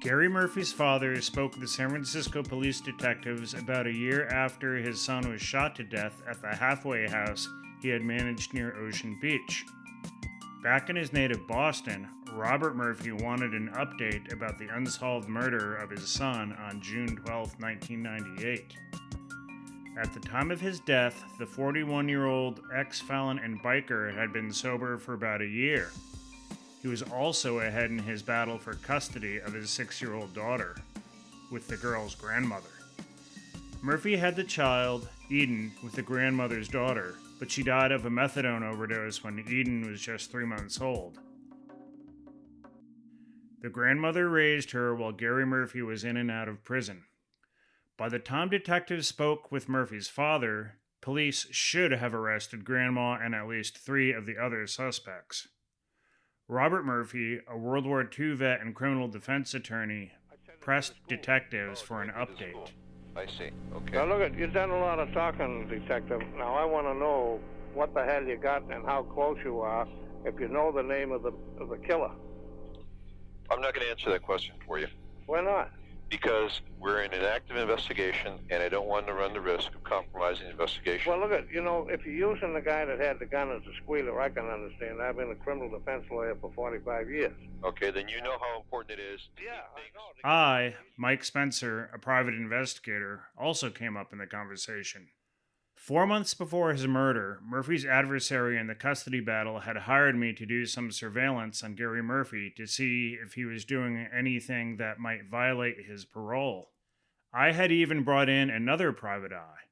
Gary Murphy's father spoke with the San Francisco police detectives about a year after his son was shot to death at the halfway house he had managed near Ocean Beach. Back in his native Boston, Robert Murphy wanted an update about the unsolved murder of his son on June 12, 1998. At the time of his death, the 41-year-old ex-felon and biker had been sober for about a year. He was also ahead in his battle for custody of his 6-year-old daughter, with the girl's grandmother. Murphy had the child, Eden, with the grandmother's daughter, but she died of a methadone overdose when Eden was just 3 months old. The grandmother raised her while Gary Murphy was in and out of prison. By the time detectives spoke with Murphy's father, police should have arrested Grandma and at least 3 of the other suspects. Robert Murphy, a World War II vet and criminal defense attorney, pressed detectives for an update. I see. Okay. Now look, you've done a lot of talking, detective. Now I want to know what the hell you got and how close you are, if you know the name of the killer. I'm not going to answer that question for you. Why not? Because we're in an active investigation, and I don't want to run the risk of compromising the investigation. Well, look at, if you're using the guy that had the gun as a squealer, I can understand. I've been a criminal defense lawyer for 45 years. Okay, then you know how important it is. Yeah, I know. Mike Spencer, a private investigator, also came up in the conversation. 4 months before his murder, Murphy's adversary in the custody battle had hired me to do some surveillance on Gary Murphy to see if he was doing anything that might violate his parole. I had even brought in another private eye.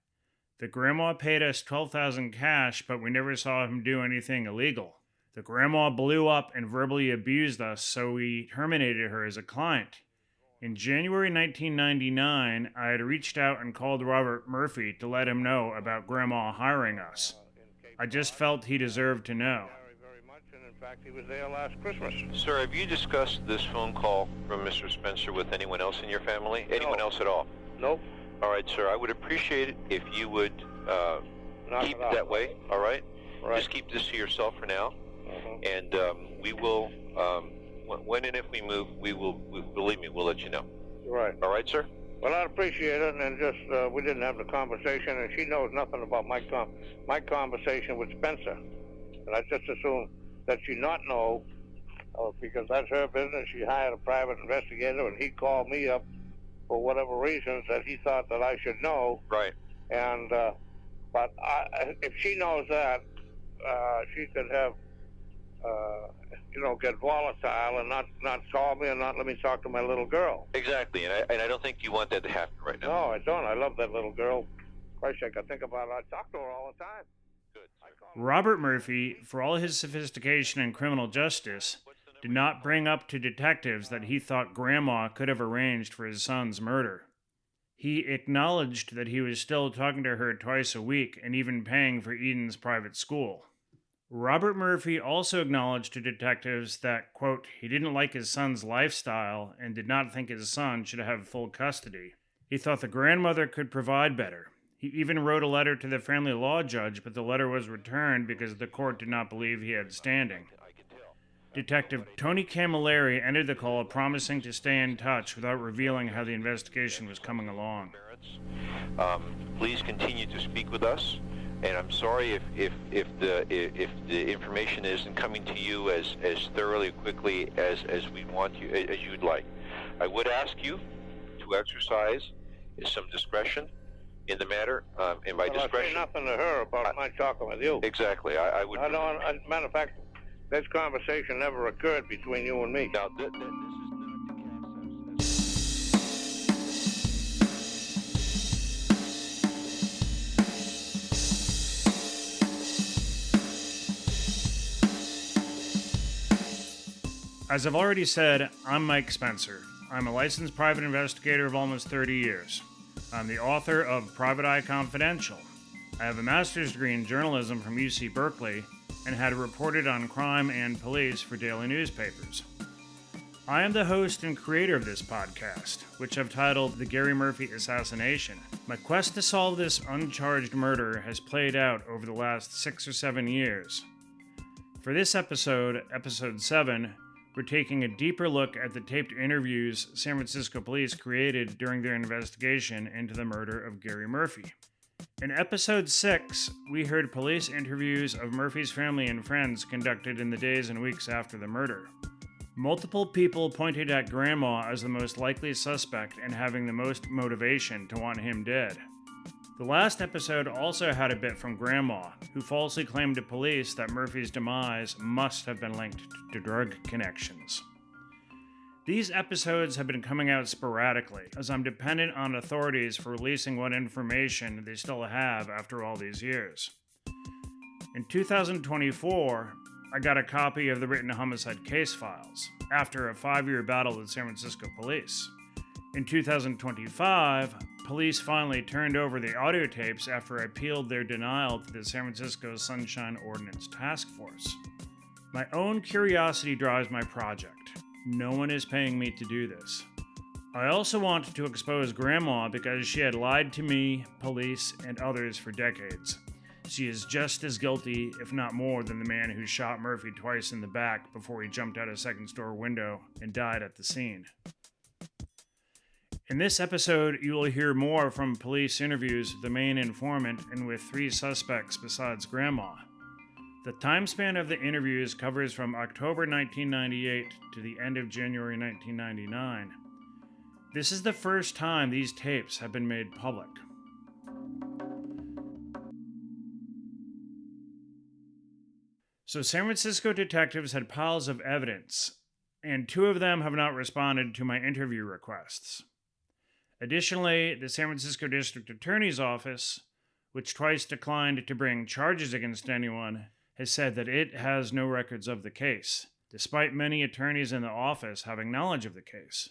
The grandma paid us $12,000 cash, but we never saw him do anything illegal. The grandma blew up and verbally abused us, so we terminated her as a client. In January 1999, I had reached out and called Robert Murphy to let him know about Grandma hiring us. I just felt he deserved to know. Very much, and in fact, he was there last Christmas. Sir, have you discussed this phone call from Mr. Spencer with anyone else in your family? Anyone else at all? Nope. All right, sir. I would appreciate it if you would keep it that way, all right? Right. Just keep this to yourself for now. And we will... when and if we move, believe me, we'll let you know. Right. All right, sir? Well, I'd appreciate it, and just, we didn't have the conversation, and she knows nothing about my conversation with Spencer. And I just assume that she not know, because that's her business. She hired a private investigator, and he called me up for whatever reasons that he thought that I should know. Right. And, but if she knows that, she could have, get volatile and not call me and not let me talk to my little girl. Exactly, and I don't think you want that to happen right now. No, I don't. I love that little girl. Christ, I can think about it. I talk to her all the time. Good. Robert Murphy, for all his sophistication in criminal justice, did not bring up to detectives that he thought Grandma could have arranged for his son's murder. He acknowledged that he was still talking to her twice a week and even paying for Eden's private school. Robert Murphy also acknowledged to detectives that, quote, he didn't like his son's lifestyle and did not think his son should have full custody. He thought the grandmother could provide better. He even wrote a letter to the family law judge, but the letter was returned because the court did not believe he had standing. Detective Tony Camilleri ended the call promising to stay in touch without revealing how the investigation was coming along. Please continue to speak with us. And I'm sorry if the information isn't coming to you as thoroughly, quickly as we want you, as you'd like. I would ask you to exercise some discretion in the matter, and by discretion. I say nothing to her about my talking with you. Exactly. I would. I don't. As a matter of fact, this conversation never occurred between you and me. Now, this is not to As I've already said, I'm Mike Spencer. I'm a licensed private investigator of almost 30 years. I'm the author of Private Eye Confidential. I have a master's degree in journalism from UC Berkeley and had reported on crime and police for daily newspapers. I am the host and creator of this podcast, which I've titled The Gary Murphy Assassination. My quest to solve this uncharged murder has played out over the last 6 or 7 years. For this episode, episode 7, we're taking a deeper look at the taped interviews San Francisco police created during their investigation into the murder of Gary Murphy. In episode 6, we heard police interviews of Murphy's family and friends conducted in the days and weeks after the murder. Multiple people pointed at Grandma as the most likely suspect and having the most motivation to want him dead. The last episode also had a bit from Grandma, who falsely claimed to police that Murphy's demise must have been linked to drug connections. These episodes have been coming out sporadically, as I'm dependent on authorities for releasing what information they still have after all these years. In 2024, I got a copy of the written homicide case files, after a 5-year battle with San Francisco police. In 2025, police finally turned over the audio tapes after I appealed their denial to the San Francisco Sunshine Ordinance Task Force. My own curiosity drives my project. No one is paying me to do this. I also want to expose Grandma because she had lied to me, police, and others for decades. She is just as guilty, if not more, than the man who shot Murphy twice in the back before he jumped out a second-story window and died at the scene. In this episode, you will hear more from police interviews with the main informant and with 3 suspects besides Grandma. The time span of the interviews covers from October 1998 to the end of January 1999. This is the first time these tapes have been made public. So San Francisco detectives had piles of evidence, and 2 of them have not responded to my interview requests. Additionally, the San Francisco District Attorney's Office, which twice declined to bring charges against anyone, has said that it has no records of the case, despite many attorneys in the office having knowledge of the case.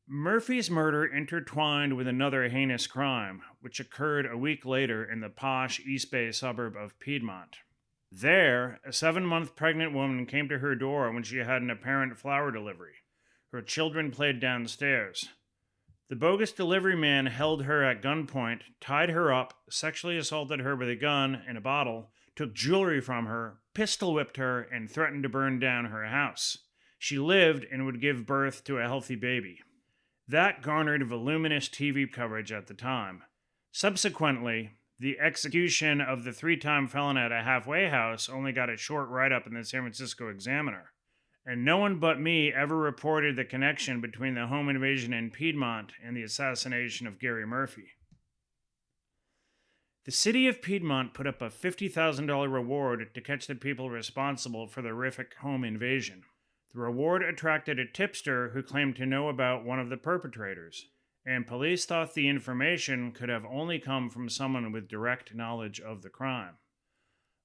Murphy's murder intertwined with another heinous crime, which occurred a week later in the posh East Bay suburb of Piedmont. There, a 7-month pregnant woman came to her door when she had an apparent flower delivery. Her children played downstairs. The bogus delivery man held her at gunpoint, tied her up, sexually assaulted her with a gun and a bottle, took jewelry from her, pistol whipped her, and threatened to burn down her house. She lived and would give birth to a healthy baby. That garnered voluminous TV coverage at the time. Subsequently, the execution of the 3-time felon at a halfway house only got a short write-up in the San Francisco Examiner. And no one but me ever reported the connection between the home invasion in Piedmont and the assassination of Gary Murphy. The city of Piedmont put up a $50,000 reward to catch the people responsible for the horrific home invasion. The reward attracted a tipster who claimed to know about one of the perpetrators, and police thought the information could have only come from someone with direct knowledge of the crime.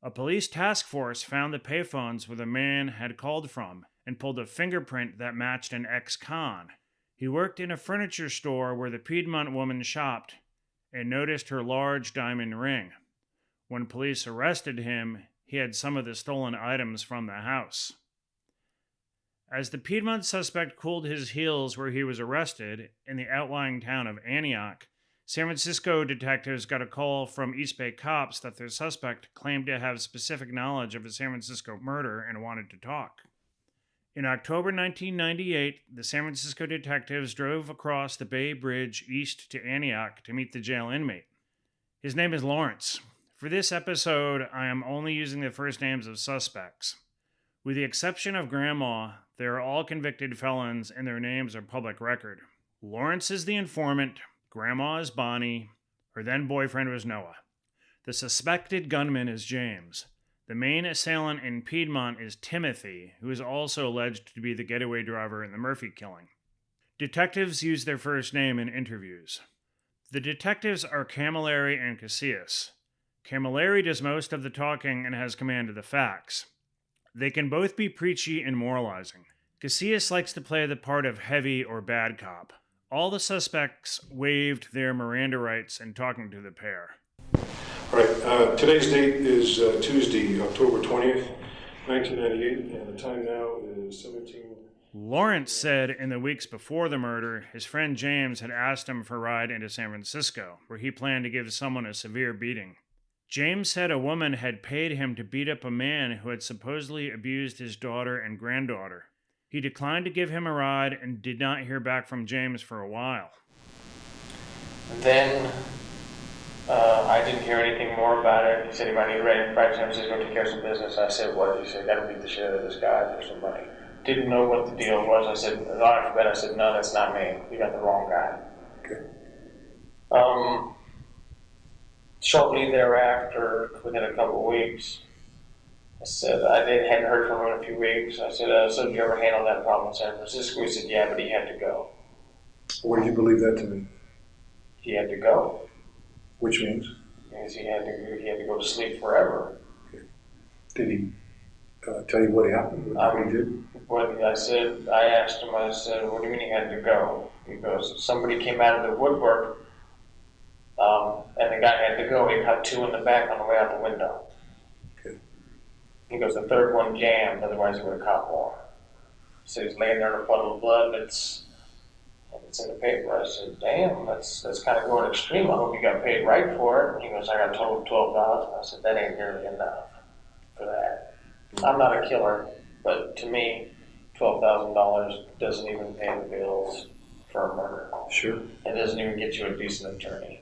A police task force found the payphones where the man had called from and pulled a fingerprint that matched an ex-con. He worked in a furniture store where the Piedmont woman shopped and noticed her large diamond ring. When police arrested him, he had some of the stolen items from the house. As the Piedmont suspect cooled his heels where he was arrested, in the outlying town of Antioch, San Francisco detectives got a call from East Bay cops that their suspect claimed to have specific knowledge of a San Francisco murder and wanted to talk. In October 1998, the San Francisco detectives drove across the Bay Bridge east to Antioch to meet the jail inmate. His name is Lawrence. For this episode, I am only using the first names of suspects. With the exception of Grandma, they are all convicted felons and their names are public record. Lawrence is the informant. Grandma is Bonnie. Her then boyfriend was Noah. The suspected gunman is James. The main assailant in Piedmont is Timothy, who is also alleged to be the getaway driver in the Murphy killing. Detectives use their first name in interviews. The detectives are Camilleri and Casillas. Camilleri does most of the talking and has command of the facts. They can both be preachy and moralizing. Casillas likes to play the part of heavy or bad cop. All the suspects waived their Miranda rights in talking to the pair. All right, today's date is Tuesday, October 20th, 1998, and the time now is 17. Lawrence said in the weeks before the murder, his friend James had asked him for a ride into San Francisco, where he planned to give someone a severe beating. James said a woman had paid him to beat up a man who had supposedly abused his daughter and granddaughter. He declined to give him a ride and did not hear back from James for a while. Then I didn't hear anything more about it. He said he might need rent. Friday James said he's going to take care of some business. I said, what? He said, gotta beat the shit out of this guy for some money. Didn't know what the deal was. I said, I forgot. I said, no, that's not me. You got the wrong guy. Okay. Shortly thereafter, within a couple of weeks, I said, hadn't heard from him in a few weeks. I said, so did you ever handle that problem in San Francisco? He said, yeah, but he had to go. What do you believe that to mean? He had to go. Which means? Means he had to go to sleep forever. Okay. Did he tell you what happened? What he did? I asked him, I said, what do you mean he had to go? He goes, somebody came out of the woodwork, and the guy had to go. He caught two in the back on the way out the window. Okay. He goes, the third one jammed, otherwise he would have caught more. So he's laying there in a puddle of blood, and it's in the paper. I said, damn, that's kind of going extreme. I hope you got paid right for it. And he goes, I got told $12,000. I said, that ain't nearly enough for that. I'm not a killer, but to me, $12,000 doesn't even pay the bills for a murder. Sure. It doesn't even get you a decent attorney.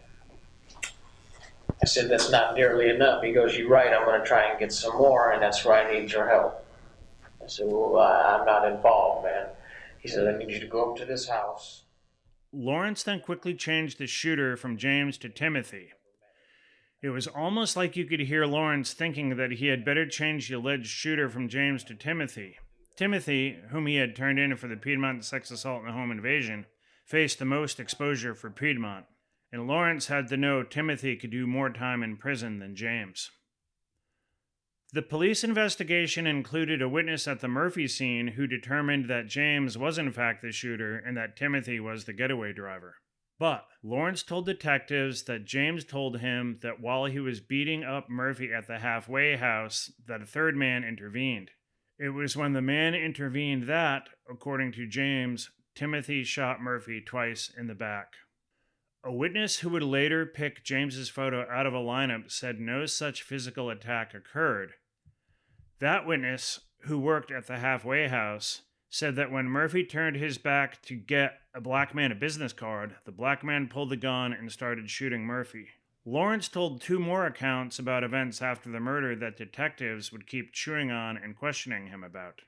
I said, that's not nearly enough. He goes, you're right, I'm going to try and get some more, and that's where I need your help. I said, well, I'm not involved, man. He said, I need you to go up to this house. Lawrence then quickly changed the shooter from James to Timothy. It was almost like you could hear Lawrence thinking that he had better change the alleged shooter from James to Timothy. Timothy, whom he had turned in for the Piedmont sex assault and home invasion, faced the most exposure for Piedmont, and Lawrence had to know Timothy could do more time in prison than James. The police investigation included a witness at the Murphy scene who determined that James was in fact the shooter and that Timothy was the getaway driver. But Lawrence told detectives that James told him that while he was beating up Murphy at the halfway house, that a third man intervened. It was when the man intervened that, according to James, Timothy shot Murphy twice in the back. A witness who would later pick James's photo out of a lineup said no such physical attack occurred. That witness, who worked at the halfway house, said that when Murphy turned his back to get a black man a business card, the black man pulled the gun and started shooting Murphy. Lawrence told two more accounts about events after the murder that detectives would keep chewing on and questioning him about.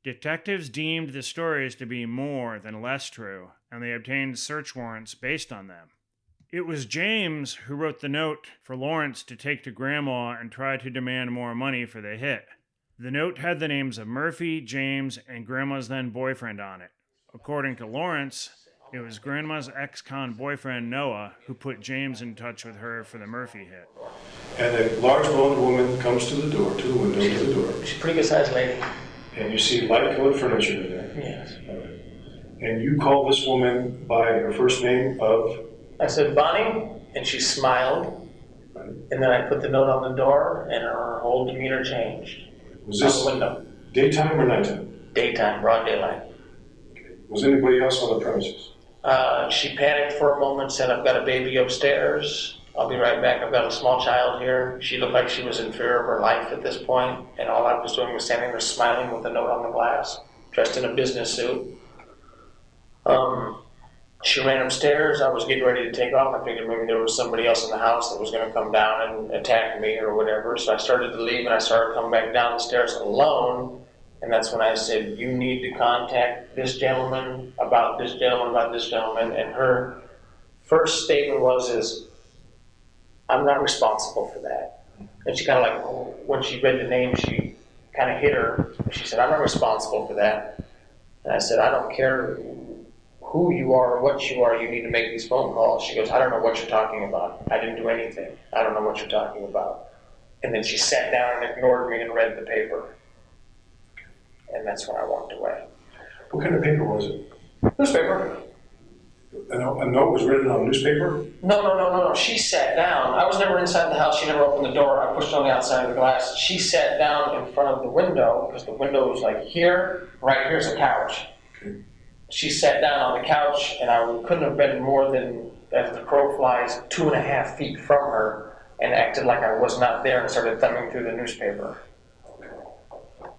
Detectives deemed the stories to be more than less true, and they obtained search warrants based on them. It was James who wrote the note for Lawrence to take to Grandma and try to demand more money for the hit. The note had the names of Murphy, James, and Grandma's then boyfriend on it. According to Lawrence, it was Grandma's ex-con boyfriend Noah who put James in touch with her for the Murphy hit. And a large blonde woman comes to the door, to the window, to the door. She's a pretty good sized lady. And you see light-colored furniture in there. Yes. And you call this woman by her first name of? I said, Bonnie, and she smiled. And then I put the note on the door, and her whole demeanor changed. Was this out the window. Daytime or nighttime? Daytime, broad daylight. Okay. Was anybody else on the premises? She panicked for a moment, said, I've got a baby upstairs. I'll be right back. I've got a small child here. She looked like she was in fear of her life at this point, and all I was doing was standing there smiling with a note on the glass, dressed in a business suit. She ran upstairs. I was getting ready to take off. I figured maybe there was somebody else in the house that was going to come down and attack me or whatever. So I started to leave, and I started coming back down the stairs alone. And that's when I said, you need to contact this gentleman about this gentleman, about this gentleman. And her first statement was, I'm not responsible for that. And she kind of like, when she read the name, she kind of hit her. She said, I'm not responsible for that. And I said, I don't care who you are or what you are, you need to make these phone calls. She goes, I don't know what you're talking about. I didn't do anything. I don't know what you're talking about. And then she sat down and ignored me and read the paper. And that's when I walked away. What kind of paper was it? Newspaper. A note was written on a newspaper? No. She sat down. I was never inside the house. She never opened the door. I pushed on the outside of the glass. She sat down in front of the window, because the window was like here. Right here's a couch. Okay. She sat down on the couch, and I couldn't have been more than, as the crow flies, 2.5 feet from her. and acted like I was not there and started thumbing through the newspaper.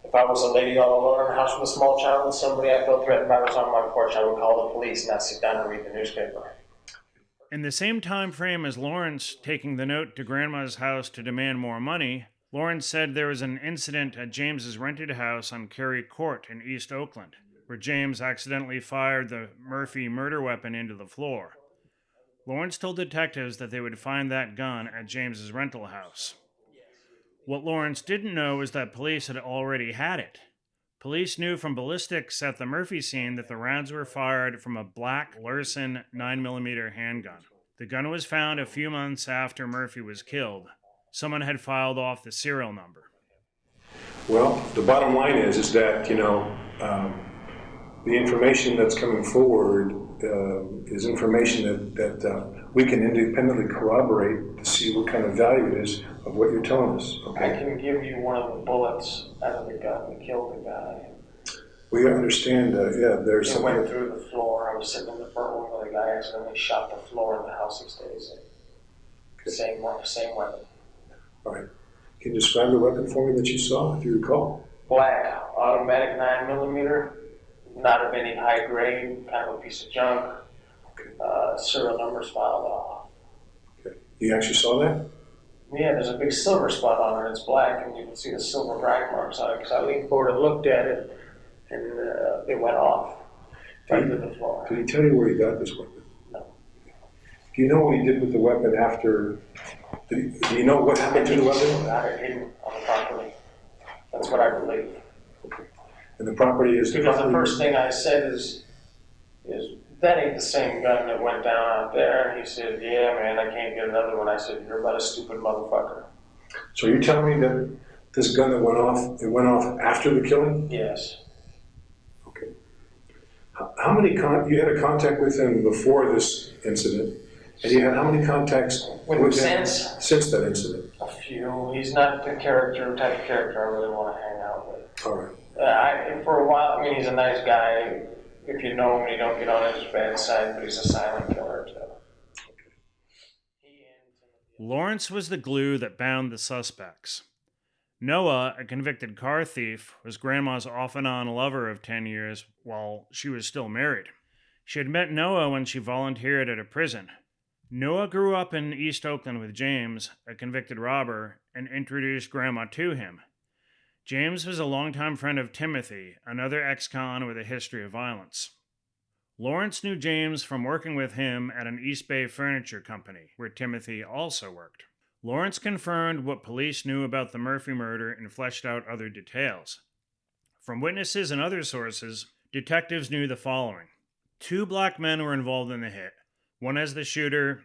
If I was a lady all alone in the house with a small child and somebody I felt threatened by was on my porch, I would call the police, not sit down and read the newspaper. In the same time frame as Lawrence taking the note to Grandma's house to demand more money, Lawrence said there was an incident at James's rented house on Cary Court in East Oakland, where James accidentally fired the Murphy murder weapon into the floor. Lawrence told detectives that they would find that gun at James's rental house. What Lawrence didn't know was that police had already had it. Police knew from ballistics at the Murphy scene that the rounds were fired from a black Lursen 9mm handgun. The gun was found a few months after Murphy was killed. Someone had filed off the serial number. Well, the bottom line is that, the information that's coming forward is information that we can independently corroborate to see what kind of value it is of what you're telling us. Okay? I can give you one of the bullets out of the gun that killed the guy. We understand, there's It some... went through the floor. I was sitting in the front room where the guy accidentally shot the floor in the house he stays in. Okay. Same weapon. All right. Can you describe the weapon for me that you saw, if you recall? Black, automatic 9mm, not of any high grade, kind of a piece of junk. Serial numbers filed off. Okay. You actually saw that? Yeah, there's a big silver spot on it. It's black, and you can see the silver drag marks on it. Because I leaned forward and looked at it, and it went off right to the floor. Did he tell you where he got this weapon? No. Do you know what he did with the weapon after? Do you know what happened to the weapon? Got it hidden on the property. That's what I believe. Okay. And the property is... Because the first thing I said is that ain't the same gun that went down out there. And he said, yeah, man, I can't get another one. I said, you're about a stupid motherfucker. So you're telling me that this gun that went off after the killing? Yes. Okay. How many you had a contact with him before this incident, and you had how many contacts With him since that incident? A few. He's not the type of character I really want to hang out with. All right. For a while, he's a nice guy. If you know him, you don't get on his bad side, but he's a silent killer, too. Lawrence was the glue that bound the suspects. Noah, a convicted car thief, was Grandma's off-and-on lover of 10 years while she was still married. She had met Noah when she volunteered at a prison. Noah grew up in East Oakland with James, a convicted robber, and introduced Grandma to him. James was a longtime friend of Timothy, another ex-con with a history of violence. Lawrence knew James from working with him at an East Bay furniture company, where Timothy also worked. Lawrence confirmed what police knew about the Murphy murder and fleshed out other details. From witnesses and other sources, detectives knew the following. 2 black men were involved in the hit, one as the shooter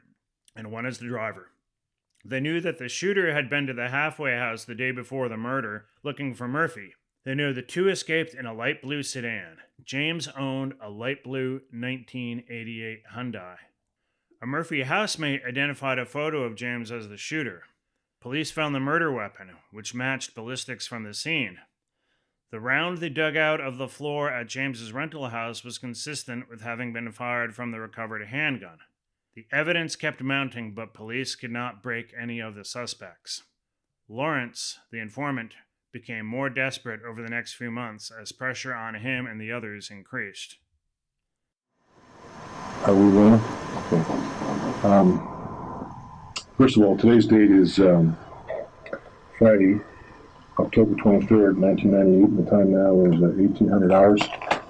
and one as the driver. They knew that the shooter had been to the halfway house the day before the murder, looking for Murphy. They knew the 2 escaped in a light blue sedan. James owned a light blue 1988 Hyundai. A Murphy housemate identified a photo of James as the shooter. Police found the murder weapon, which matched ballistics from the scene. The round they dug out of the floor at James's rental house was consistent with having been fired from the recovered handgun. The evidence kept mounting, but police could not break any of the suspects. Lawrence, the informant, became more desperate over the next few months as pressure on him and the others increased. Are we rolling? Okay. First of all, today's date is Friday, October 23rd, 1998, and the time now is 1800 hours.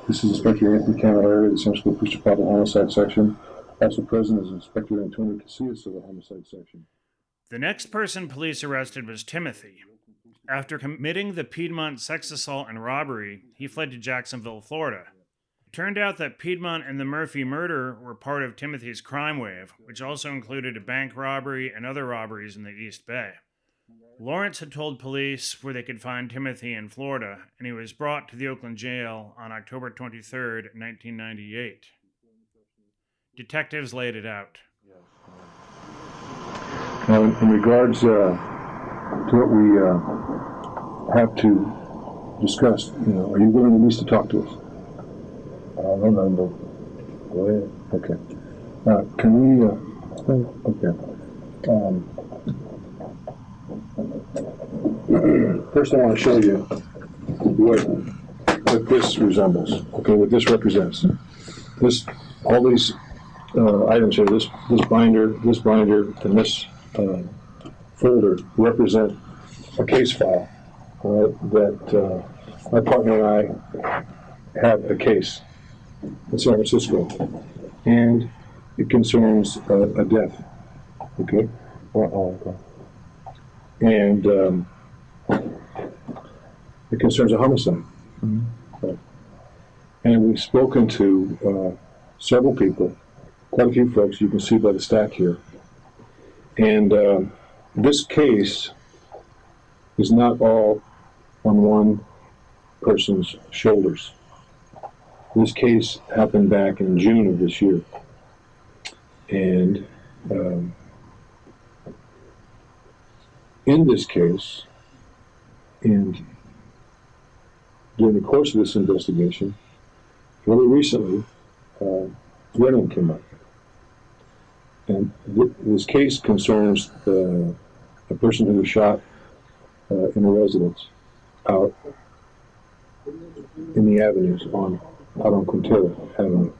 This is Inspector Anthony Camilleri of the San Francisco Police Department Homicide Section. Also present is Inspector Antonio Casillas of the Homicide Section. The next person police arrested was Timothy. After committing the Piedmont sex assault and robbery, he fled to Jacksonville, Florida. It turned out that Piedmont and the Murphy murder were part of Timothy's crime wave, which also included a bank robbery and other robberies in the East Bay. Lawrence had told police where they could find Timothy in Florida, and he was brought to the Oakland jail on October 23rd, 1998. Detectives laid it out. Now, in regards to what we have to discuss, are you willing at least to talk to us? No. Go ahead. Okay. Can we? Okay. First I want to show you what this resembles, okay, what this represents. All these items here, this binder, and this folder represent a case file, all right, that my partner and I had a case in San Francisco, and it concerns a death, okay? And it concerns a homicide. Right. And we've spoken to several people, quite a few folks, you can see by the stack here. And this case is not all on one person's shoulders. This case happened back in June of this year. And in this case, and during the course of this investigation, very recently, Brennan came up. And this case concerns a person who was shot in a residence out in the avenues out on Quintilla Avenue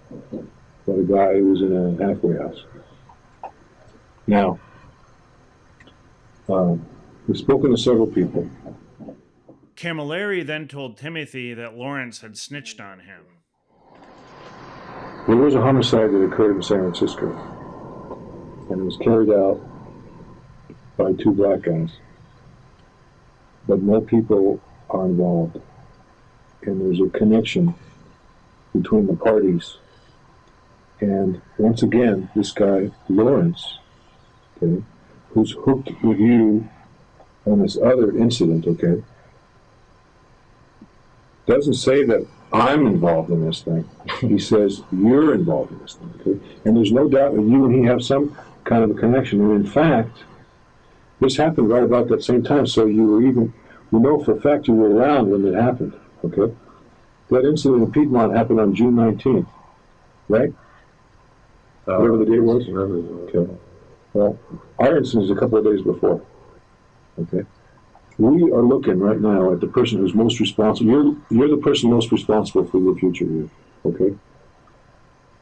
by a guy who was in a halfway house. Now, we've spoken to several people. Camilleri then told Timothy that Lawrence had snitched on him. There was a homicide that occurred in San Francisco, and it was carried out by two black guys. But no people are involved, and there's a connection between the parties. And once again, this guy, Lawrence, okay, who's hooked with you on this other incident, okay, doesn't say that I'm involved in this thing. He says you're involved in this thing, okay? And there's no doubt that you and he have some kind of a connection. And in fact, this happened right about that same time, so we know for a fact you were around when it happened, okay? That incident in Piedmont happened on June 19th, right? Whatever the date was? Okay. Well, our incident is a couple of days before, okay? We are looking right now at the person who's most responsible. You're the person most responsible for your future here, okay?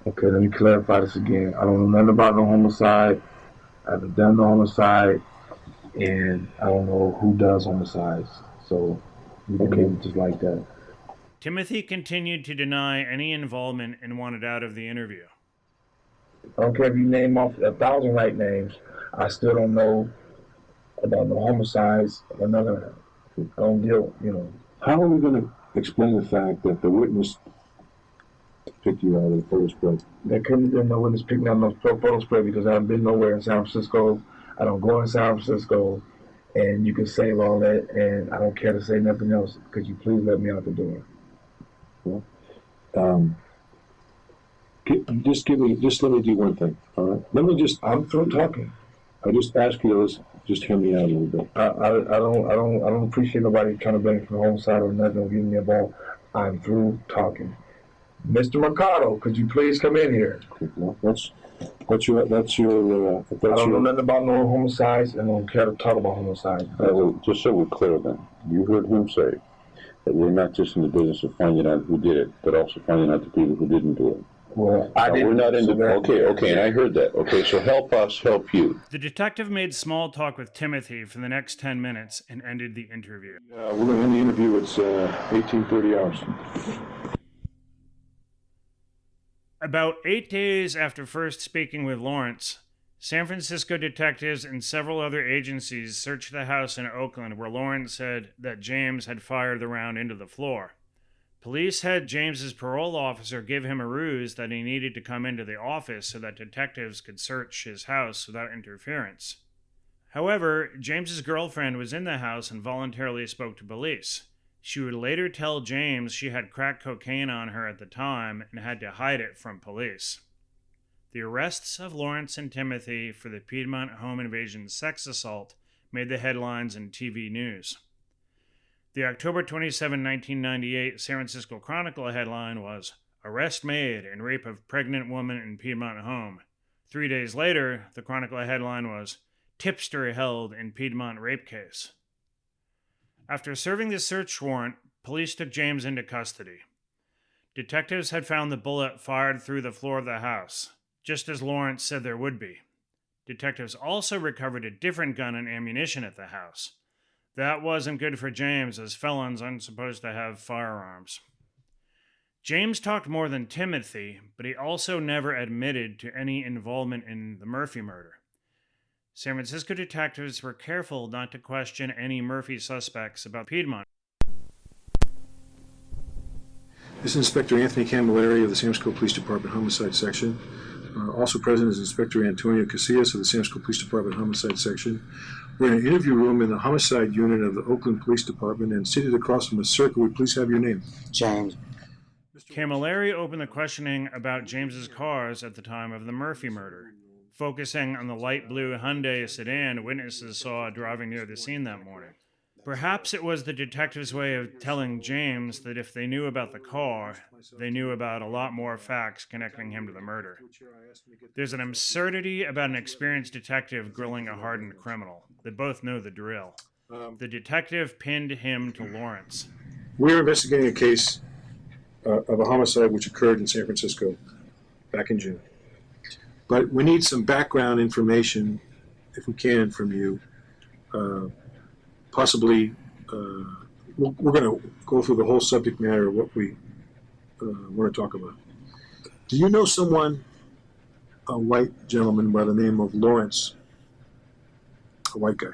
Okay, let me clarify this again. I don't know nothing about no homicide. I haven't done no homicide, and I don't know who does homicides. So, you can leave it just like that. Timothy continued to deny any involvement and wanted out of the interview. I don't care if you name off 1,000 right names. I still don't know about no homicides. I don't deal, How are we going to explain the fact that the witness picked you out of the photo spread? There couldn't have been no witness picking out no photo spread because I haven't been nowhere in San Francisco. I don't go in San Francisco, and you can save all that, and I don't care to say nothing else. Could you please let me out the door? Well, just let me do one thing, all right? I'm through talking. I just ask you to just hear me out a little bit. I don't appreciate nobody trying to blame me for the homicide or nothing or getting me involved. I'm through talking. Mr. Mercado, could you please come in here? Well, that's your. I don't know nothing about no homicides and don't care to talk about homicides. Just so we're clear then, you heard him say that we're not just in the business of finding out who did it, but also finding out the people who didn't do it. Well, I didn't. We're not in okay, and I heard that. Okay, so help us help you. The detective made small talk with Timothy for the next 10 minutes and ended the interview. We're going to end the interview. It's 18:30 hours. About 8 days after first speaking with Lawrence, San Francisco detectives and several other agencies searched the house in Oakland where Lawrence said that James had fired the round into the floor. Police had James's parole officer give him a ruse that he needed to come into the office so that detectives could search his house without interference. However, James's girlfriend was in the house and voluntarily spoke to police. She would later tell James she had crack cocaine on her at the time and had to hide it from police. The arrests of Lawrence and Timothy for the Piedmont home invasion sex assault made the headlines in TV news. The October 27, 1998 San Francisco Chronicle headline was, "Arrest Made in Rape of Pregnant Woman in Piedmont Home." 3 days later, the Chronicle headline was, "Tipster Held in Piedmont Rape Case." After serving the search warrant, police took James into custody. Detectives had found the bullet fired through the floor of the house, just as Lawrence said there would be. Detectives also recovered a different gun and ammunition at the house. That wasn't good for James, as felons aren't supposed to have firearms. James talked more than Timothy, but he also never admitted to any involvement in the Murphy murder. San Francisco detectives were careful not to question any Murphy suspects about Piedmont. This is Inspector Anthony Camilleri of the San Francisco Police Department Homicide Section. Also present is Inspector Antonio Casillas of the San Francisco Police Department Homicide Section. We're in an interview room in the Homicide Unit of the Oakland Police Department, and seated across from us, sir, could we please have your name? James. Camilleri opened the questioning about James's cars at the time of the Murphy murder, focusing on the light blue Hyundai sedan witnesses saw driving near the scene that morning. Perhaps it was the detective's way of telling James that if they knew about the car, they knew about a lot more facts connecting him to the murder. There's an absurdity about an experienced detective grilling a hardened criminal. They both know the drill. The detective pinned him to Lawrence. We're investigating a case of a homicide which occurred in San Francisco back in June. But we need some background information, if we can, from you. Possibly, we're going to go through the whole subject matter of what we want to talk about. Do you know someone, a white gentleman by the name of Lawrence, a white guy?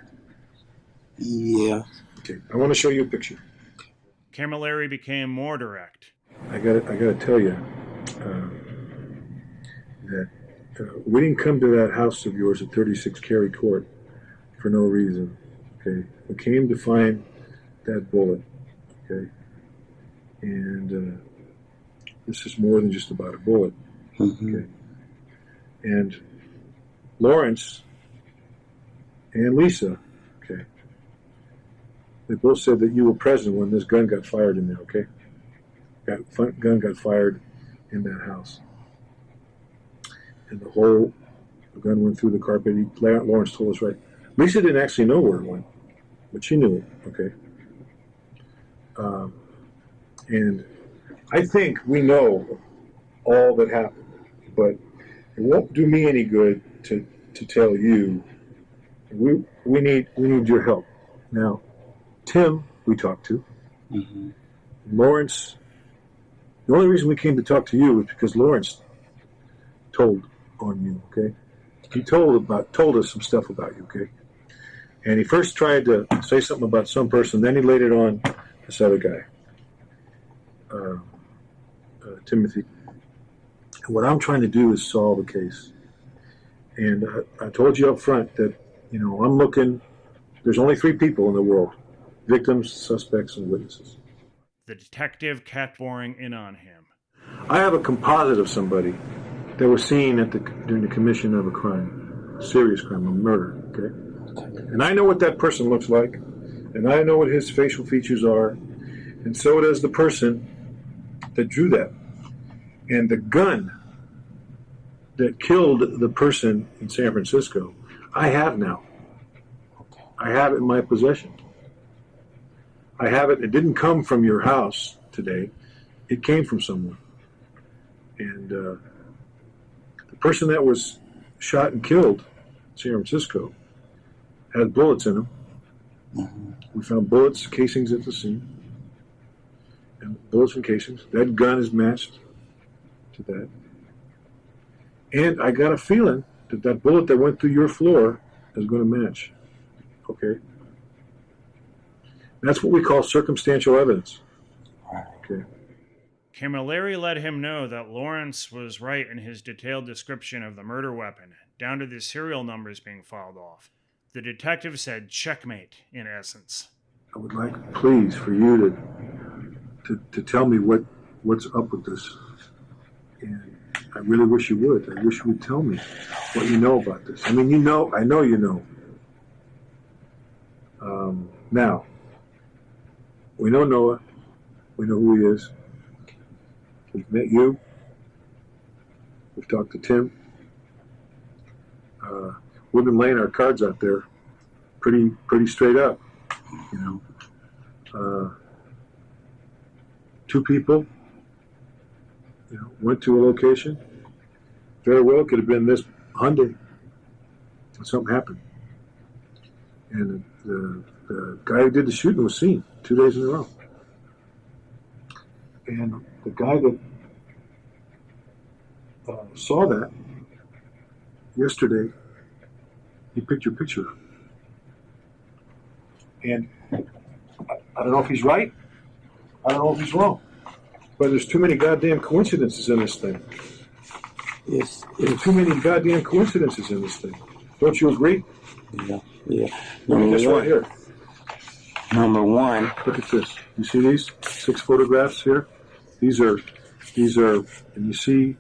Yeah. Okay, I want to show you a picture. Camilleri became more direct. I gotta tell you that we didn't come to that house of yours at 36 Cary Court for no reason. Okay, we came to find that bullet. Okay, and this is more than just about a bullet. Mm-hmm. Okay, and Lawrence and Lisa. Okay, they both said that you were present when this gun got fired in there. Okay, gun got fired in that house, and the gun went through the carpet. Lawrence told us, right? Lisa didn't actually know where it went, but she knew it. Okay, and I think we know all that happened, but it won't do me any good to tell you. We need your help now. Tim, we talked to. Mm-hmm. Lawrence. The only reason we came to talk to you is because Lawrence told on you. Okay, he told us some stuff about you. Okay, and he first tried to say something about some person, then he laid it on this other guy, Timothy. And what I'm trying to do is solve a case. And I told you up front that, I'm looking, there's only 3 people in the world: victims, suspects, and witnesses. The detective kept boring in on him. I have a composite of somebody that was seen during the commission of a crime, serious crime, a murder, okay? And I know what that person looks like, and I know what his facial features are, and so does the person that drew that. And the gun that killed the person in San Francisco, I have now. I have it in my possession. I have it. It didn't come from your house today. It came from someone. And the person that was shot and killed in San Francisco had bullets in him. Mm-hmm. We found bullets, casings at the scene. And bullets and casings. That gun is matched to that. And I got a feeling that bullet that went through your floor is going to match. Okay? That's what we call circumstantial evidence. Okay. Camilleri let him know that Lawrence was right in his detailed description of the murder weapon, down to the serial numbers being filed off. The detective said checkmate, in essence. I would like, please, for you to tell me what's up with this. And I really wish you would. I wish you would tell me what you know about this. I mean, I know you know. Now, we know Noah. We know who he is. We've met you. We've talked to Tim. We've been laying our cards out there pretty straight up, Two people, went to a location. Very well could have been this Hyundai. Something happened. And the guy who did the shooting was seen 2 days in a row. And the guy that saw that yesterday, he picked your picture up. And I don't know if he's right. I don't know if he's wrong. But there's too many goddamn coincidences in this thing. Yes. There's too many goddamn coincidences in this thing. Don't you agree? Yeah. Yeah. Look at this right here. Number one. Look at this. You see these 6 photographs here? These are, and you see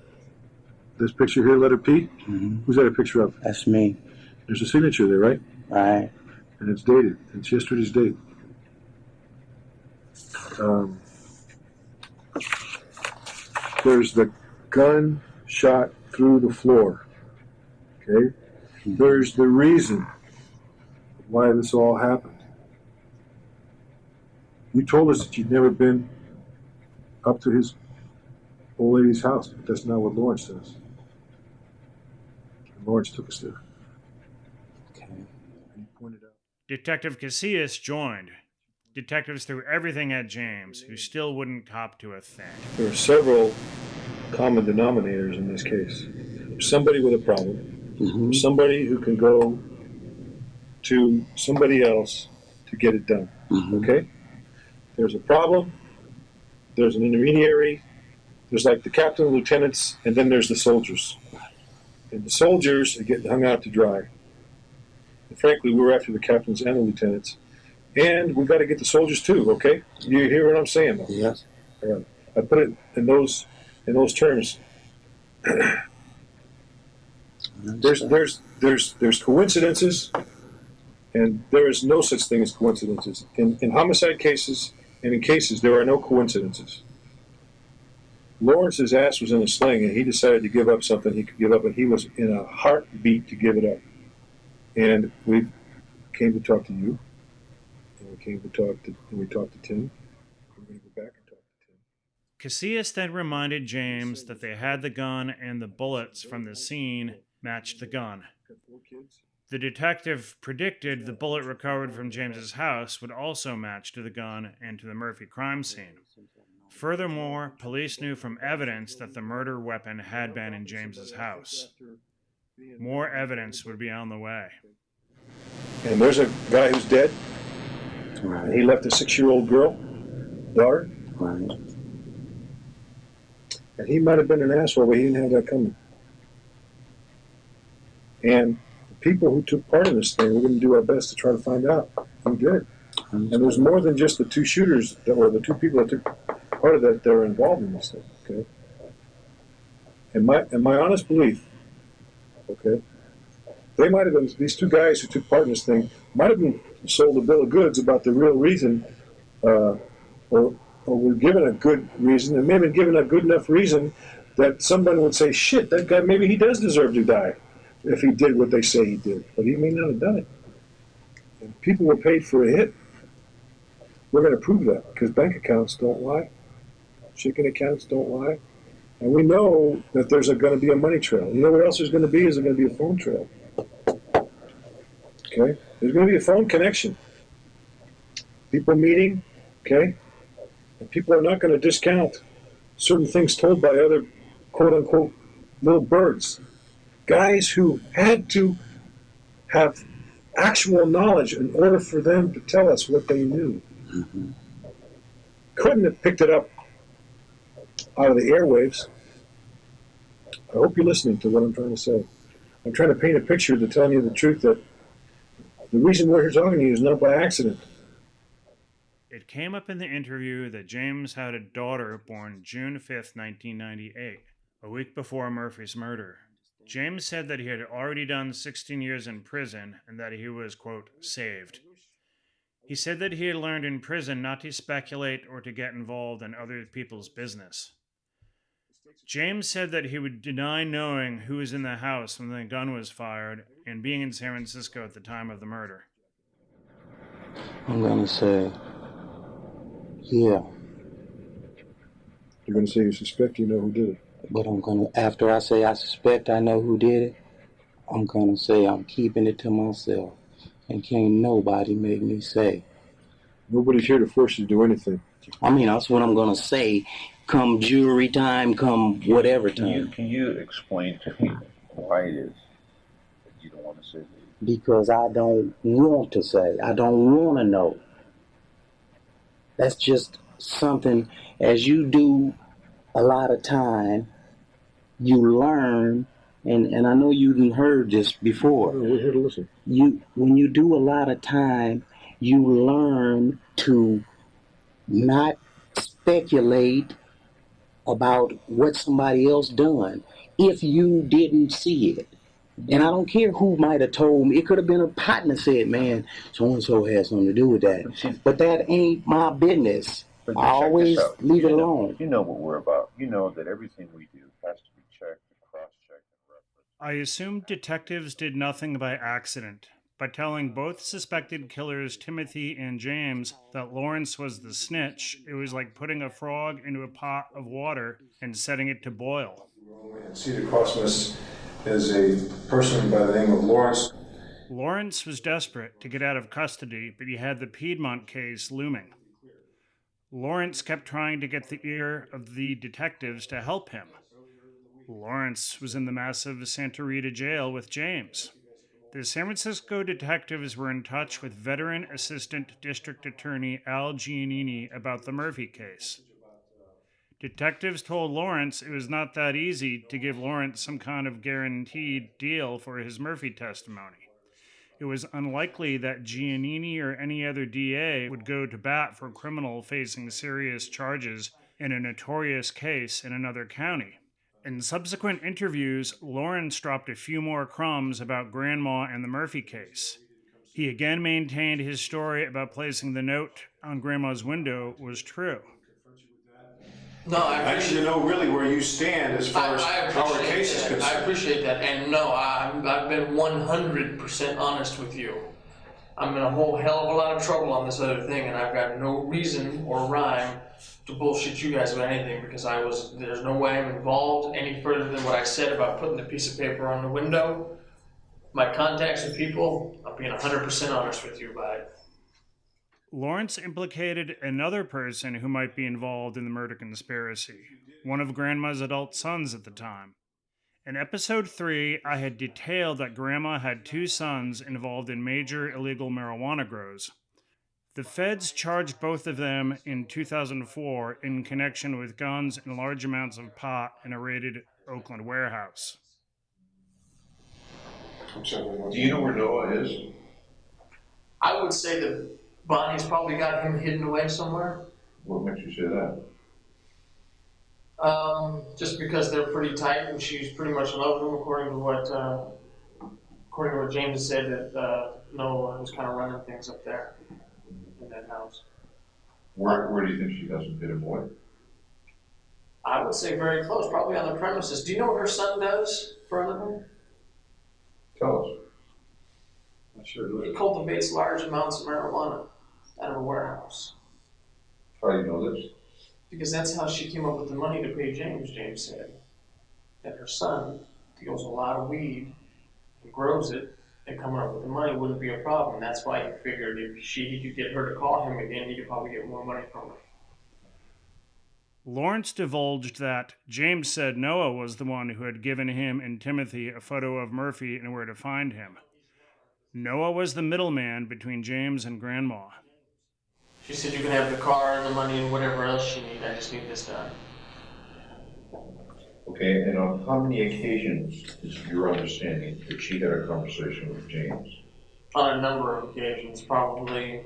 this picture here, letter P? Mm-hmm. Who's that a picture of? That's me. There's a signature there, right? Right. And it's dated. It's yesterday's date. There's the gun shot through the floor. Okay? There's the reason why this all happened. You told us that you'd never been up to his old lady's house, but that's not what Lawrence says. And Lawrence took us there. Okay. And he pointed out. Detective Casillas joined. Detectives threw everything at James, who still wouldn't cop to a thing. There are several common denominators in this case. There's somebody with a problem. Mm-hmm. There's somebody who can go to somebody else to get it done. Mm-hmm. Okay? There's a problem. There's an intermediary. There's like the captain and lieutenants, and then there's the soldiers. And the soldiers are getting hung out to dry. And frankly, we're after the captains and the lieutenants. And we've got to get the soldiers too, okay? You hear what I'm saying, though? Yes. All right. I put it in those terms. There's coincidences, and there is no such thing as coincidences. In homicide cases and in cases, there are no coincidences. Lawrence's ass was in a sling, and he decided to give up something he could give up, and he was in a heartbeat to give it up. And we came to talk to you, and we talked to Tim. We're going to go back and talk to Tim. Casillas then reminded James that they had the gun and the bullets from the scene matched the gun. The detective predicted the bullet recovered from James's house would also match to the gun and to the Murphy crime scene. Furthermore, police knew from evidence that the murder weapon had been in James's house. More evidence would be on the way. And there's a guy who's dead. Right. And he left a 6-year-old girl, daughter. Right. And he might have been an asshole, but he didn't have that coming. And the people who took part in this thing, we're going to do our best to try to find out who did it. And there's more than just the 2 shooters, or the 2 people that took part of that are involved in this thing, okay? And my honest belief, okay, they might have been, these 2 guys who took part in this thing might have been sold a bill of goods about the real reason, or were given a good reason, and maybe been given a good enough reason that somebody would say, shit, that guy, maybe he does deserve to die if he did what they say he did. But he may not have done it. And people were paid for a hit. We're going to prove that, because bank accounts don't lie. Chicken accounts don't lie. And we know that there's going to be a money trail. You know what else there's going to be? Is there going to be a phone trail? Okay? There's going to be a phone connection. People meeting, okay? And people are not going to discount certain things told by other quote-unquote little birds. Guys who had to have actual knowledge in order for them to tell us what they knew. Mm-hmm. Couldn't have picked it up out of the airwaves. I hope you're listening to what I'm trying to say. I'm trying to paint a picture to tell you the truth that the reason we're here talking to you is not by accident. It came up in the interview that James had a daughter born June 5th, 1998, a week before Murphy's murder. James said that he had already done 16 years in prison and that he was, quote, saved. He said that he had learned in prison not to speculate or to get involved in other people's business. James said that he would deny knowing who was in the house when the gun was fired and being in San Francisco at the time of the murder. I'm going to say Yeah, You're gonna say you suspect you know who did it. but after I say I suspect I know who did it, I'm gonna say I'm keeping it to myself. And can't nobody make me say. Nobody's here to force you to do anything. I mean, that's what I'm gonna say. Come jury time, come whatever time. Can you explain to me why it is that you don't want to say that? Because I don't want to say. I don't want to know. That's just something, as you do a lot of time, you learn, and I know you've heard this before. We're here to listen. When you do a lot of time, you learn to not speculate about what somebody else done if you didn't see it. And I don't care who might have told me. It could have been a partner said, man, so-and-so has something to do with that. But that ain't my business. I always leave it alone. You know what we're about. You know that everything we do has to be checked and cross-checked and referenced. I assume detectives did nothing by accident. By telling both suspected killers, Timothy and James, that Lawrence was the snitch, it was like putting a frog into a pot of water and setting it to boil. And seated across from us is a person by the name of Lawrence. Lawrence was desperate to get out of custody, but he had the Piedmont case looming. Lawrence kept trying to get the ear of the detectives to help him. Lawrence was in the massive Santa Rita jail with James. The San Francisco detectives were in touch with veteran Assistant District Attorney Al Giannini about the Murphy case. Detectives told Lawrence it was not that easy to give Lawrence some kind of guaranteed deal for his Murphy testimony. It was unlikely that Giannini or any other DA would go to bat for a criminal facing serious charges in a notorious case in another county. In subsequent interviews, Lawrence dropped a few more crumbs about Grandma and the Murphy case. He again maintained his story about placing the note on Grandma's window was true. No, I need to know really where you stand as far as how our case is concerned. I appreciate that, and no, I've been 100% honest with you. I'm in a whole hell of a lot of trouble on this other thing, and I've got no reason or rhyme to bullshit you guys about anything, because there's no way I'm involved any further than what I said about putting the piece of paper on the window. My contacts with people, I'm being 100% honest with you about it. Lawrence implicated another person who might be involved in the murder conspiracy, one of Grandma's adult sons at the time. In episode 3, I had detailed that Grandma had 2 sons involved in major illegal marijuana grows. The feds charged both of them in 2004 in connection with guns and large amounts of pot in a raided Oakland warehouse. Do you know where Noah is? I would say that Bonnie's probably got him hidden away somewhere. What makes you say that? Just because they're pretty tight, and she's pretty much in love with him, according to what James said, that Noah was kind of running things up there in that house. Where do you think she has him hidden away? I would say very close, probably on the premises. Do you know what her son does for a living? Tell us. I'm sure He cultivates large amounts of marijuana out of a warehouse. How do you know this? Because that's how she came up with the money to pay James. James said that her son deals a lot of weed and grows it, and coming up with the money wouldn't be a problem. That's why he figured if he could get her to call him again, he could probably get more money from her. Lawrence divulged that James said Noah was the one who had given him and Timothy a photo of Murphy and where to find him. Noah was the middleman between James and Grandma. She said, you can have the car and the money and whatever else you need. I just need this done. Okay, and on how many occasions is your understanding that she had a conversation with James? On a number of occasions, probably.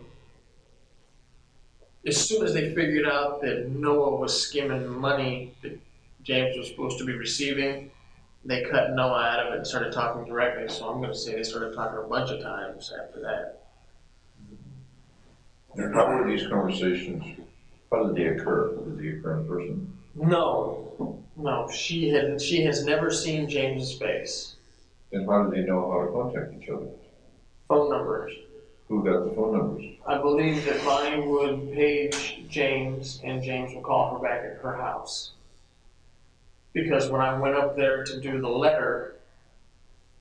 As soon as they figured out that Noah was skimming money that James was supposed to be receiving, they cut Noah out of it and started talking directly. So I'm going to say they started talking a bunch of times after that. And how were these conversations, how did they occur? Did they occur in person? No. She has never seen James's face. Then how did they know how to contact each other? Phone numbers. Who got the phone numbers? I believe that mine would page James, and James would call her back at her house. Because when I went up there to do the letter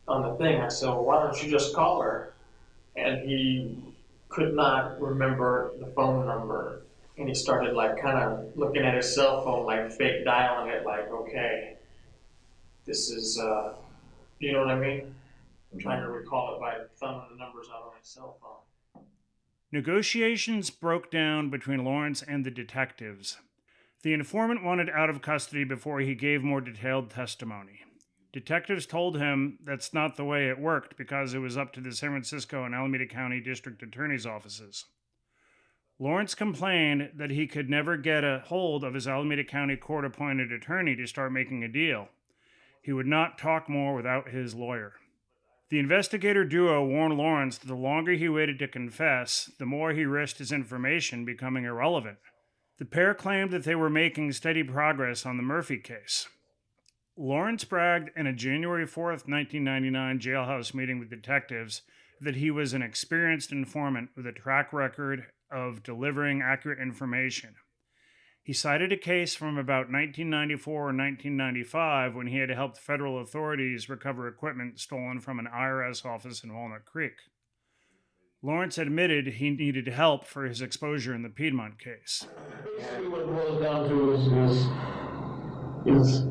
on the thing, I said, well, why don't you just call her? And he could not remember the phone number. And he started like kind of looking at his cell phone, like fake dialing it, like, okay, this is, you know what I mean? I'm trying to recall it by thumbing the numbers out on his cell phone. Negotiations broke down between Lawrence and the detectives. The informant wanted out of custody before he gave more detailed testimony. Detectives told him that's not the way it worked because it was up to the San Francisco and Alameda County District Attorney's offices. Lawrence complained that he could never get a hold of his Alameda County court-appointed attorney to start making a deal. He would not talk more without his lawyer. The investigator duo warned Lawrence that the longer he waited to confess, the more he risked his information becoming irrelevant. The pair claimed that they were making steady progress on the Murphy case. Lawrence bragged in a January 4th, 1999 jailhouse meeting with detectives that he was an experienced informant with a track record of delivering accurate information. He cited a case from about 1994 or 1995 when he had helped federal authorities recover equipment stolen from an IRS office in Walnut Creek. Lawrence admitted he needed help for his exposure in the Piedmont case. Basically what it boils down to is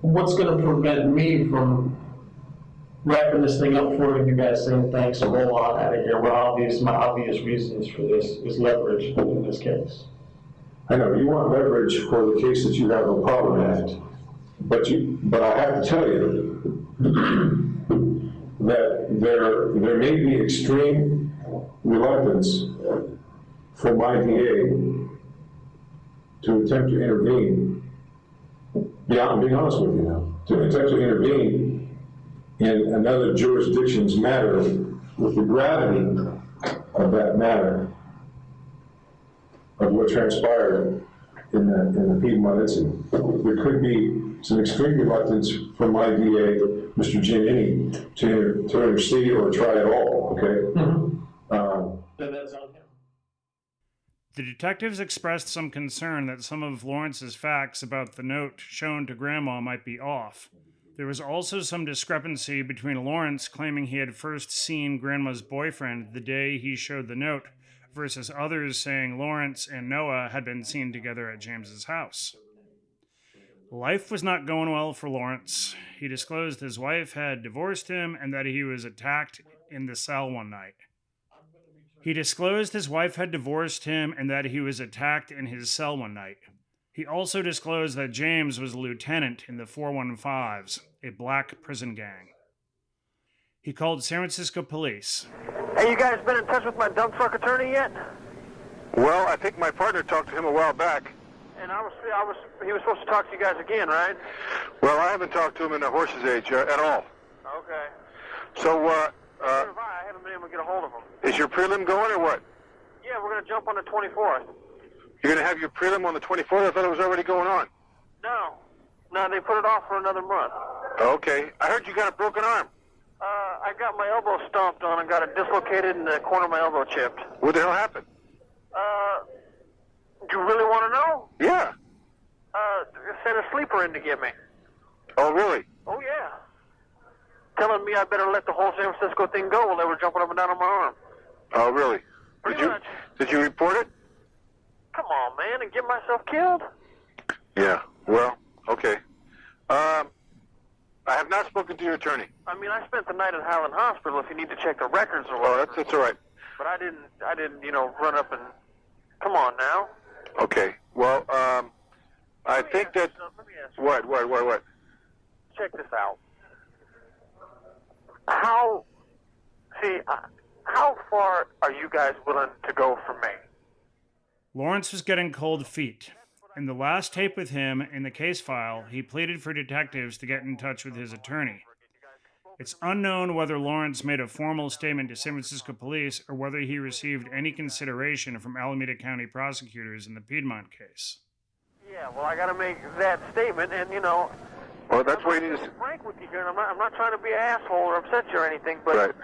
what's going to prevent me from wrapping this thing up for you guys saying thanks and roll on out of here. Well, my obvious reasons for this is leverage in this case. I know, you want leverage for the case that you have no problem at, but I have to tell you that there may be extreme reluctance for my DA to attempt to intervene. I'm being honest with you now, to attempt to intervene in another jurisdiction's matter with the gravity of that matter, of what transpired in the Piedmont incident. There could be some extreme reluctance from my DA, Mr. Giannini, to intercede or try at all, okay? Then that's on him. The detectives expressed some concern that some of Lawrence's facts about the note shown to Grandma might be off. There was also some discrepancy between Lawrence claiming he had first seen Grandma's boyfriend the day he showed the note versus others saying Lawrence and Noah had been seen together at James's house. Life was not going well for Lawrence. He disclosed his wife had divorced him and that he was attacked in the cell one night. He disclosed his wife had divorced him and that he was attacked in his cell one night. He also disclosed that James was a lieutenant in the 415s, a black prison gang. He called San Francisco police. Hey, you guys been in touch with my dump truck attorney yet? Well, I think my partner talked to him a while back. And he was supposed to talk to you guys again, right? Well, I haven't talked to him in a horse's age at all. Okay. So, I haven't been able to get a hold of him. is your prelim going or what? Yeah, we're going to jump on the 24th. You're going to have your prelim on the 24th? I thought it was already going on. No, they put it off for another month. Okay. I heard you got a broken arm. I got my elbow stomped on and got it dislocated and the corner of my elbow chipped. What the hell happened? Do you really want to know? Yeah. Sent a sleeper in to get me. Oh, really? Oh, yeah. Telling me I better let the whole San Francisco thing go while they were jumping up and down on my arm. Oh, really? Pretty much. Did you report it? Come on, man, and get myself killed? Yeah. Well, okay. I have not spoken to your attorney. I mean, I spent the night at Highland Hospital if you need to check the records or Oh, whatever. that's all right. But I didn't, run up and... Come on now. Okay. Well, I think that... Let me ask you. What? Check this out. How far are you guys willing to go for me? Lawrence was getting cold feet. In the last tape with him in the case file, he pleaded for detectives to get in touch with his attorney. It's unknown whether Lawrence made a formal statement to San Francisco police or whether he received any consideration from Alameda County prosecutors in the Piedmont case. Yeah, well, I got to make that statement, and Well, that's why you need to... frank with you here, and I'm not trying to be an asshole or upset you or anything, but Right.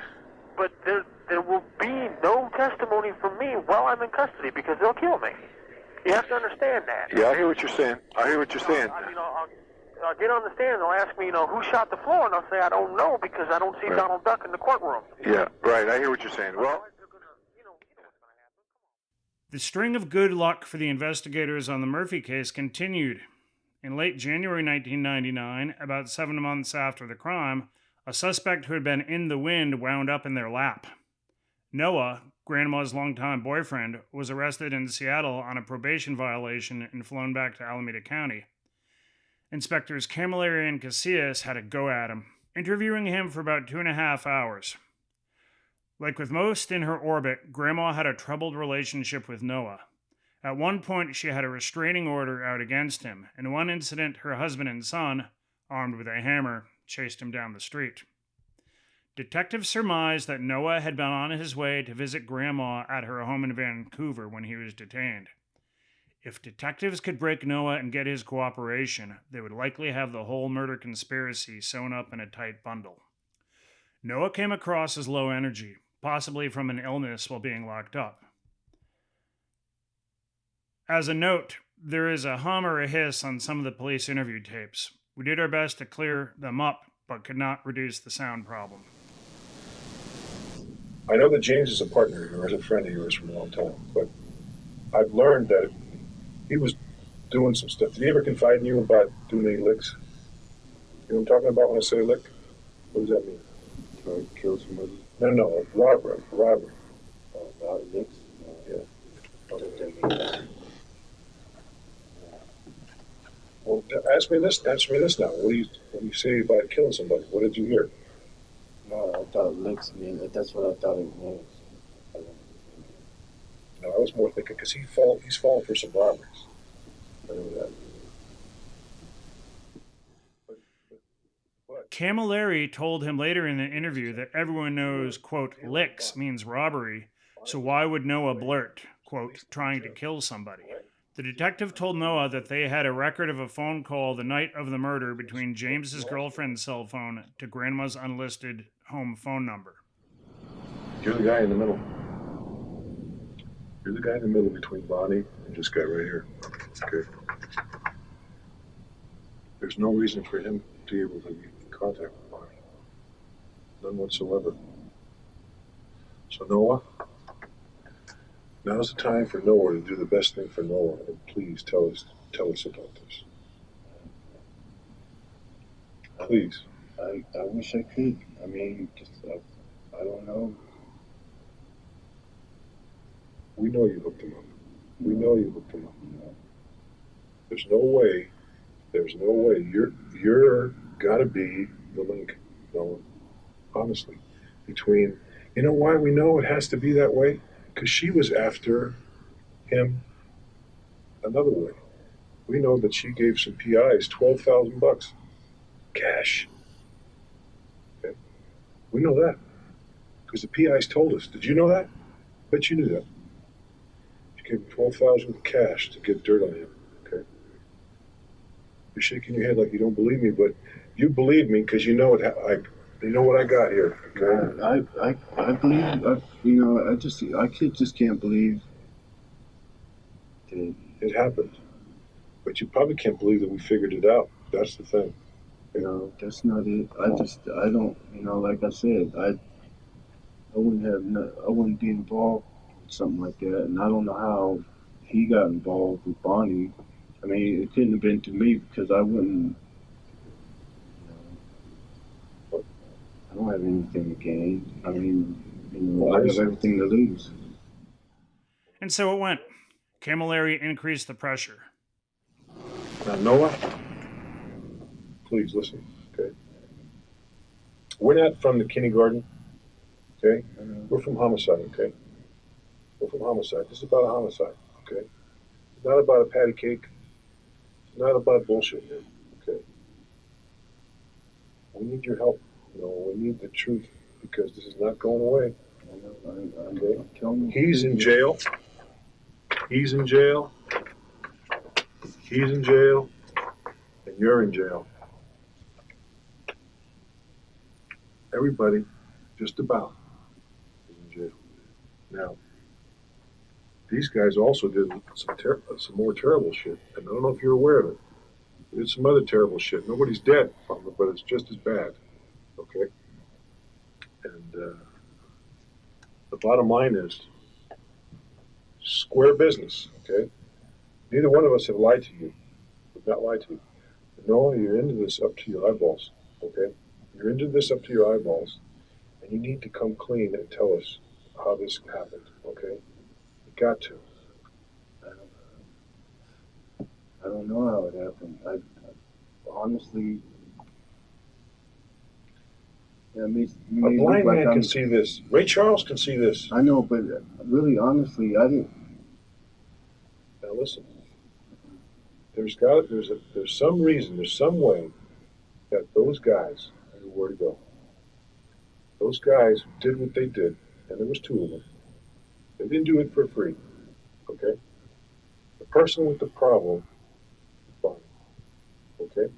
but there will be no testimony from me while I'm in custody because they'll kill me. You have to understand that. Yeah, I hear what you're saying. I'll get on the stand and they'll ask me, who shot the floor, and I'll say I don't know because I don't see Donald Duck in the courtroom. Yeah, right. I hear what you're saying. Well, the string of good luck for the investigators on the Murphy case continued. In late January 1999, about 7 months after the crime, a suspect who had been in the wind wound up in their lap. Noah, Grandma's longtime boyfriend, was arrested in Seattle on a probation violation and flown back to Alameda County. Inspectors Camilleri and Casillas had a go at him, interviewing him for about 2.5 hours. Like with most in her orbit, Grandma had a troubled relationship with Noah. At one point, she had a restraining order out against him. In one incident, her husband and son, armed with a hammer, chased him down the street. Detectives surmised that Noah had been on his way to visit Grandma at her home in Vancouver when he was detained. If detectives could break Noah and get his cooperation, they would likely have the whole murder conspiracy sewn up in a tight bundle. Noah came across as low energy, possibly from an illness while being locked up. As a note, there is a hum or a hiss on some of the police interview tapes. We did our best to clear them up, but could not reduce the sound problem. I know that James is a partner of yours, a friend of yours from a long time, but I've learned that he was doing some stuff. Did he ever confide in you about doing any licks? You know what I'm talking about when I say lick? What does that mean? Trying to kill somebody? No, robbery. Licks? Yeah. What does that mean? Well, answer me this now. When you say about killing somebody, what did you hear? No, I thought licks mean, that's what I thought it was. No, I was more thinking because he's fallen for some robberies. I know that. But Camilleri told him later in the interview that everyone knows, quote, licks means robbery, so why would Noah blurt, quote, trying to kill somebody? The detective told Noah that they had a record of a phone call the night of the murder between James's girlfriend's cell phone to Grandma's unlisted home phone number. You're the guy in the middle. You're the guy in the middle between Bonnie and this guy right here. Okay. There's no reason for him to be able to get in contact with Bonnie. None whatsoever. So Noah, now's the time for Noah to do the best thing for Noah, and please tell us about this. Please. I wish I could. I mean, I don't know. We know you hooked him up. We know you hooked him up. There's no way. You're gotta be the link, Noah. Honestly. Between, you know why we know it has to be that way? Because she was after him another way. We know that she gave some PIs $12,000 cash. Okay? We know that because the PIs told us. Did you know that? Bet you knew that. She gave him $12,000 cash to get dirt on him. Okay? You're shaking your head like you don't believe me, but you believe me because you know it. You know what I got here. Okay? I believe. I just can't believe that it happened. But you probably can't believe that we figured it out. That's the thing. That's not it. I don't. Like I said, I wouldn't be involved with something like that, and I don't know how he got involved with Bonnie. I mean, it couldn't have been to me because I wouldn't. I don't have anything to gain. I mean, I have everything to lose. And so it went. Camilleri increased the pressure. Now, Noah, please listen, okay? We're not from the kindergarten, okay? We're from homicide, okay? We're from homicide. This is about a homicide, okay? It's not about a patty cake. It's not about bullshit here, okay? We need your help. We need the truth because this is not going away. Okay? He's in jail. He's in jail. He's in jail. And you're in jail. Everybody, just about, Now, these guys also did some more terrible shit, and I don't know if you're aware of it. They did some other terrible shit. Nobody's dead from it, but it's just as bad. Okay? And the bottom line is square business, okay? Neither one of us have lied to you. We've not lied to you. No, you're into this up to your eyeballs, okay? You're into this up to your eyeballs, and you need to come clean and tell us how this happened, okay? You got to. I don't know how it happened. I honestly, yeah, A blind man can see this. Ray Charles can see this. I know, but really, honestly, I didn't. Now listen. There's some reason, there's some way that those guys knew where to go. Those guys who did what they did, and there was two of them, they didn't do it for free, okay? The person with the problem is Bonnie, okay?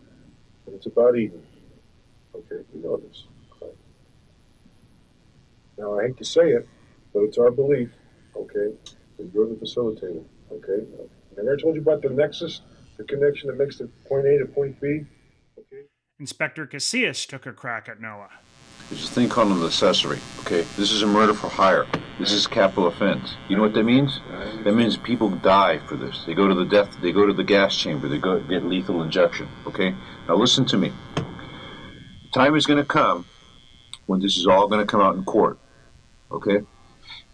And it's about even, okay? You know this, right? Now, I hate to say it, but it's our belief, okay, that you're the facilitator, okay? Remember I told you about the nexus? The connection that makes the point A to point B? Okay. Inspector Casillas took a crack at Noah. There's a thing called an accessory, okay? This is a murder for hire. This is capital offense. You know what that means? That means people die for this. They go to the gas chamber, they go get lethal injection, okay? Now listen to me. The time is going to come when this is all going to come out in court, okay?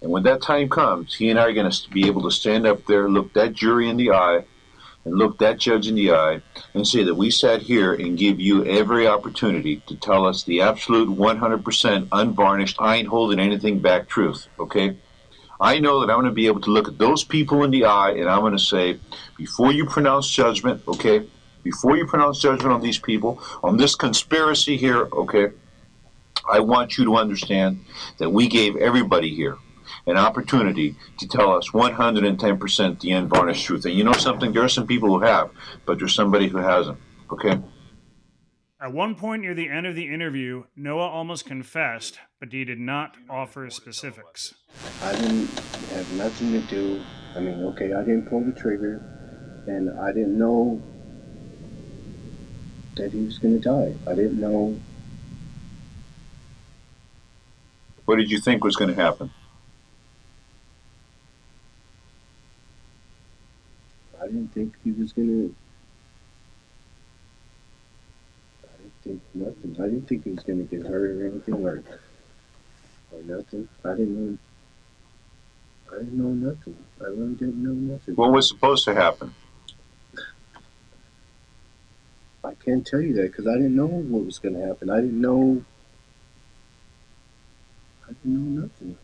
And when that time comes, he and I are going to be able to stand up there, look that jury in the eye, and look that judge in the eye and say that we sat here and give you every opportunity to tell us the absolute 100% unvarnished, I ain't holding anything back truth, okay? I know that I'm going to be able to look at those people in the eye and I'm going to say, before you pronounce judgment, okay, before you pronounce judgment on these people, on this conspiracy here, okay, I want you to understand that we gave everybody here an opportunity to tell us 110% the unvarnished truth. And you know something? There are some people who have, but there's somebody who hasn't. Okay? At one point near the end of the interview, Noah almost confessed, but he did not offer specifics. I didn't have nothing to do. I mean, okay, I didn't pull the trigger, and I didn't know that he was going to die. I didn't know. What did you think was going to happen? I didn't think he was gonna. I didn't think nothing. I didn't think he was gonna get hurt or anything or nothing. I didn't know nothing. I really didn't know nothing. What was supposed to happen? I can't tell you that because I didn't know what was gonna happen. I didn't know nothing.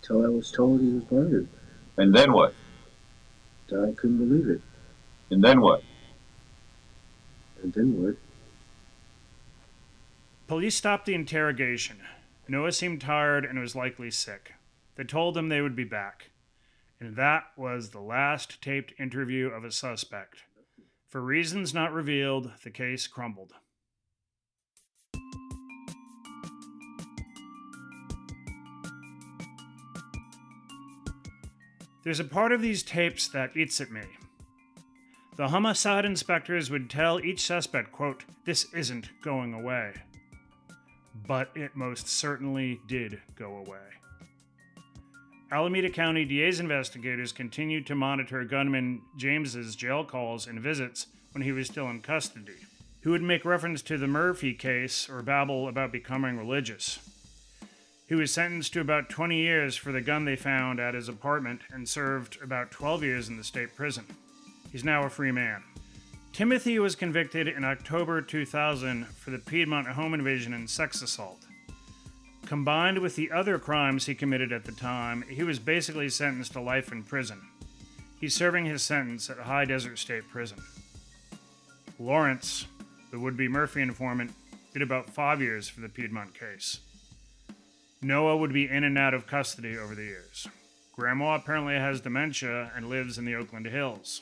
Till I was told he was murdered. And then what? Then I couldn't believe it. And then what? And then what? Police stopped the interrogation. Noah seemed tired and was likely sick. They told him they would be back. And that was the last taped interview of a suspect. For reasons not revealed, the case crumbled. There's a part of these tapes that eats at me. The homicide inspectors would tell each suspect, quote, "This isn't going away." But it most certainly did go away. Alameda County DA's investigators continued to monitor gunman James's jail calls and visits when he was still in custody, who would make reference to the Murphy case or babble about becoming religious. He was sentenced to about 20 years for the gun they found at his apartment and served about 12 years in the state prison. He's now a free man. Timothy was convicted in October 2000 for the Piedmont home invasion and sex assault. Combined with the other crimes he committed at the time, he was basically sentenced to life in prison. He's serving his sentence at High Desert State Prison. Lawrence, the would-be Murphy informant, did about 5 years for the Piedmont case. Noah would be in and out of custody over the years. Grandma apparently has dementia and lives in the Oakland Hills.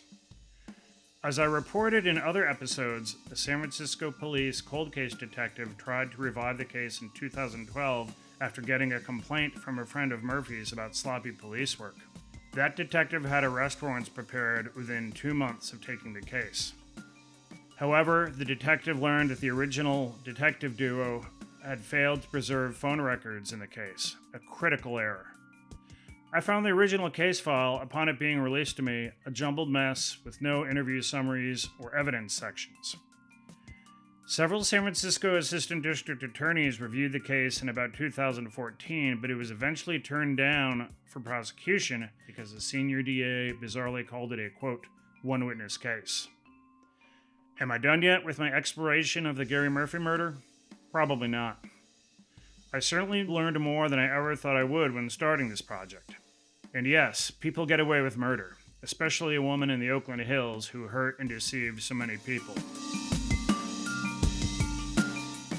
As I reported in other episodes, a San Francisco police cold case detective tried to revive the case in 2012 after getting a complaint from a friend of Murphy's about sloppy police work. That detective had arrest warrants prepared within 2 months of taking the case. However, the detective learned that the original detective duo had failed to preserve phone records in the case, a critical error. I found the original case file upon it being released to me a jumbled mess with no interview summaries or evidence sections. Several San Francisco assistant district attorneys reviewed the case in about 2014, but it was eventually turned down for prosecution because the senior DA bizarrely called it a, quote, one-witness case. Am I done yet with my exploration of the Gary Murphy murder? Probably not. I certainly learned more than I ever thought I would when starting this project. And yes, people get away with murder, especially a woman in the Oakland Hills who hurt and deceived so many people.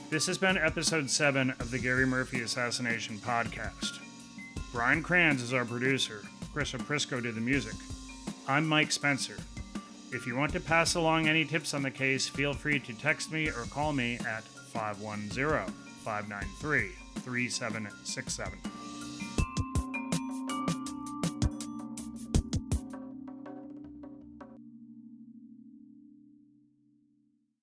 This has been episode 7 of the Gary Murphy Assassination Podcast. Brian Kranz is our producer. Chris Oprisco did the music. I'm Mike Spencer. If you want to pass along any tips on the case, feel free to text me or call me at 510-593-3767.